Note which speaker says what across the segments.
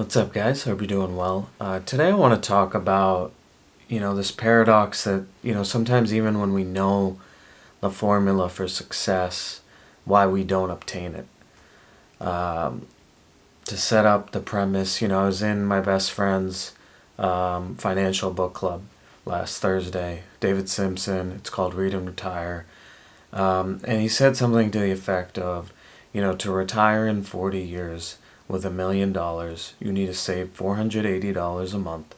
Speaker 1: What's up, guys? Hope you're doing well. Today, I want to talk about, this paradox that, sometimes even when we know the formula for success, why we don't obtain it. Um, to set up the premise, I was in my best friend's financial book club last Thursday, David Simpson. It's called Read and Retire. And he said something to the effect of, to retire in 40 years with $1 million, you need to save $480 a month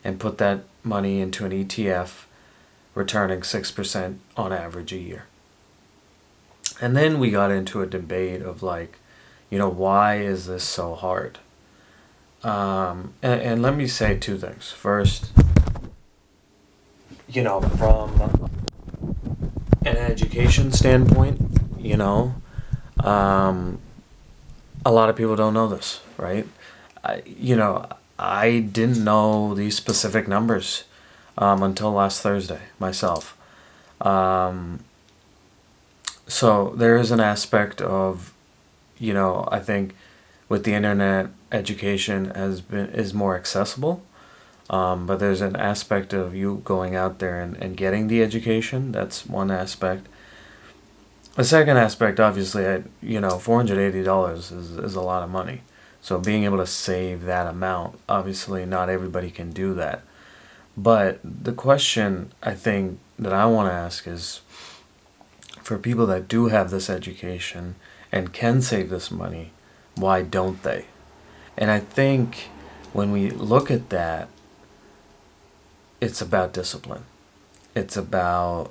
Speaker 1: and put that money into an ETF returning 6% on average a year. And then we got into a debate of like, why is this so hard? And let me say two things. First, from an education standpoint, um, a lot of people don't know this, right? I didn't know these specific numbers until last Thursday myself. Um, so there is an aspect of, I think with the internet, education is more accessible. But there's an aspect of you going out there and getting the education. That's one aspect. The second aspect, obviously, $480 is a lot of money. So being able to save that amount, obviously, not everybody can do that. But the question I think that I want to ask is for people that do have this education and can save this money, why don't they? And I think when we look at that, it's about discipline. It's about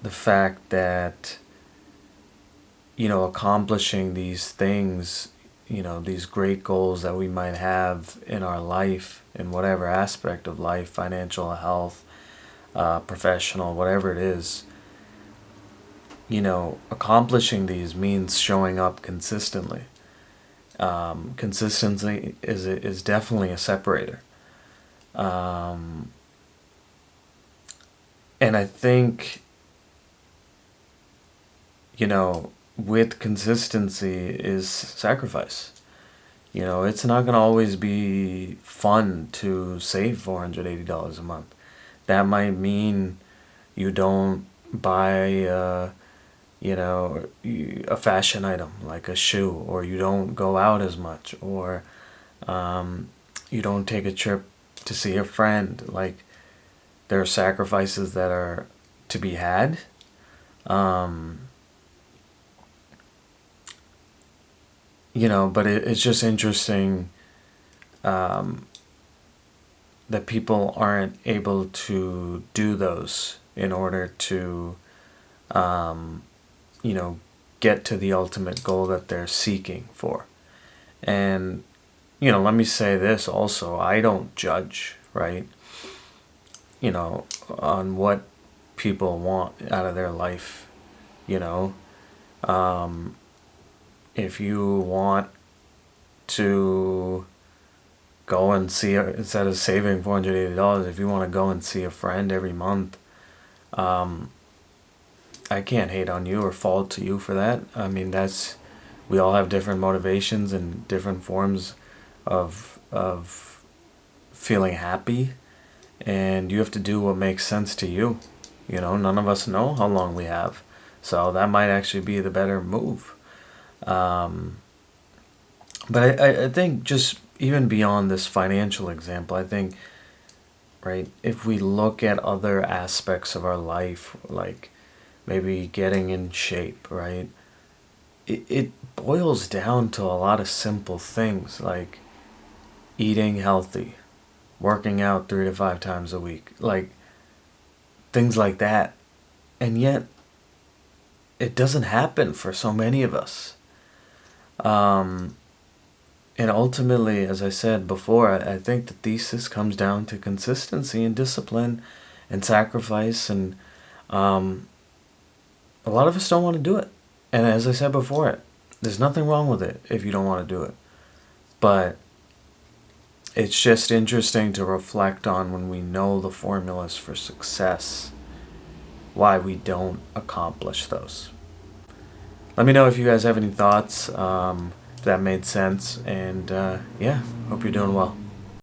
Speaker 1: the fact that accomplishing these things, these great goals that we might have in our life, in whatever aspect of life, financial, health, professional, whatever it is, accomplishing these means showing up consistently. Consistency is definitely a separator. Um, and I think, with consistency is sacrifice. It's not going to always be fun to save $480 a month. That might mean you don't buy, a fashion item like a shoe, or you don't go out as much, or you don't take a trip to see a friend. Like, there are sacrifices that are to be had. Um, but it's just interesting um, that people aren't able to do those in order to, um, you know, get to the ultimate goal that they're seeking for. And, let me say this also, I don't judge, right? On what people want out of their life, you know. Um, if you want to go and see, instead of saving $480, if you want to go and see a friend every month, um, I can't hate on you or fault to you for that. I mean, we all have different motivations and different forms of feeling happy, and you have to do what makes sense to you. None of us know how long we have, so that might actually be the better move. Um, but I think just even beyond this financial example, I think, right, if we look at other aspects of our life, like maybe getting in shape, right, it boils down to a lot of simple things like eating healthy, working out 3 to 5 times a week, like things like that. And yet, it doesn't happen for so many of us. Um, and ultimately, as I said before, I think the thesis comes down to consistency and discipline and sacrifice. And um, a lot of us don't want to do it. And as I said before, there's nothing wrong with it if you don't want to do it. But it's just interesting to reflect on when we know the formulas for success, why we don't accomplish those. Let me know if you guys have any thoughts. that made sense. And yeah, hope you're doing well.